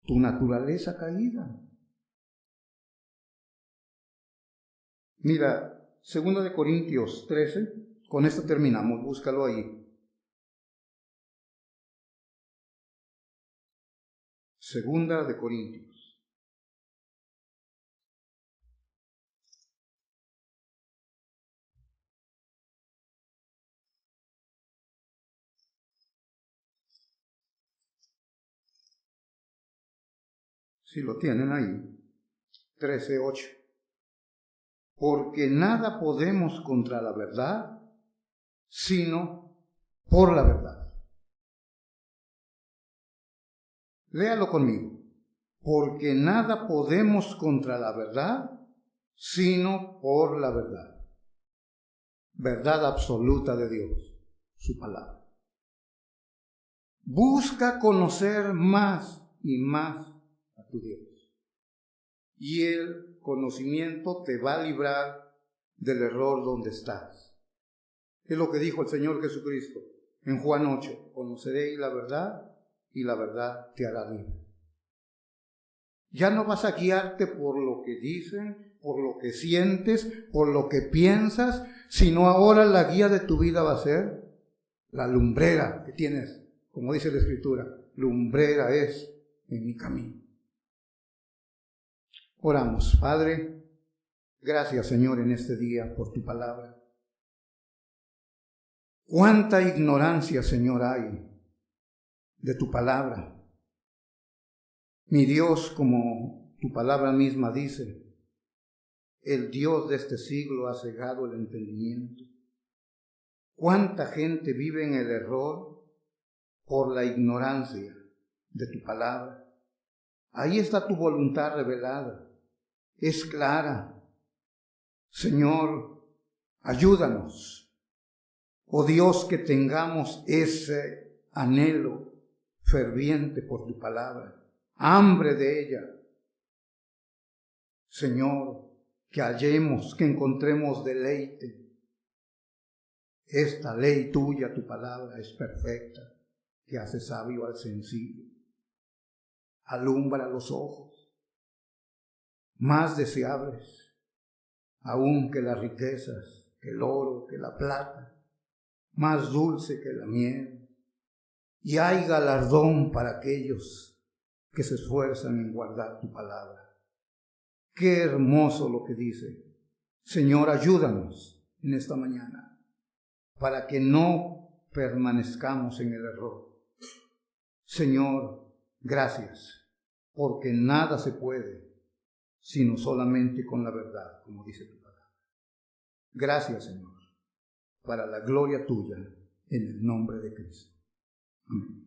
Tu naturaleza caída. Mira, 2 Corintios 13, con esto terminamos, búscalo ahí. 2 Corintios. Si lo tienen ahí, 13:8. Porque nada podemos contra la verdad, sino por la verdad. Léalo conmigo. Porque nada podemos contra la verdad, sino por la verdad. Verdad absoluta de Dios, su palabra. Busca conocer más y más a tu Dios. Y el conocimiento te va a librar del error donde estás. Es lo que dijo el Señor Jesucristo en Juan 8. Conoceréis la verdad y la verdad te hará libre. Ya no vas a guiarte por lo que dicen, por lo que sientes, por lo que piensas, sino ahora la guía de tu vida va a ser la lumbrera que tienes, como dice la Escritura, lumbrera es en mi camino. Oramos, Padre, gracias Señor en este día por tu palabra. Cuánta ignorancia, Señor, hay de tu palabra. Mi Dios, como tu palabra misma dice, el Dios de este siglo ha cegado el entendimiento. Cuánta gente vive en el error por la ignorancia de tu palabra. Ahí está tu voluntad revelada. Es clara. Señor, ayúdanos. Oh Dios, que tengamos ese anhelo ferviente por tu palabra, hambre de ella. Señor, que hallemos, que encontremos deleite. Esta ley tuya, tu palabra, es perfecta, que hace sabio al sencillo. Alumbra los ojos, más deseables, aún que las riquezas, que el oro, que la plata, más dulce que la miel. Y hay galardón para aquellos que se esfuerzan en guardar tu palabra. Qué hermoso lo que dice. Señor, ayúdanos en esta mañana para que no permanezcamos en el error. Señor, gracias, porque nada se puede sino solamente con la verdad, como dice tu palabra. Gracias, Señor, para la gloria tuya, en el nombre de Cristo. Amén.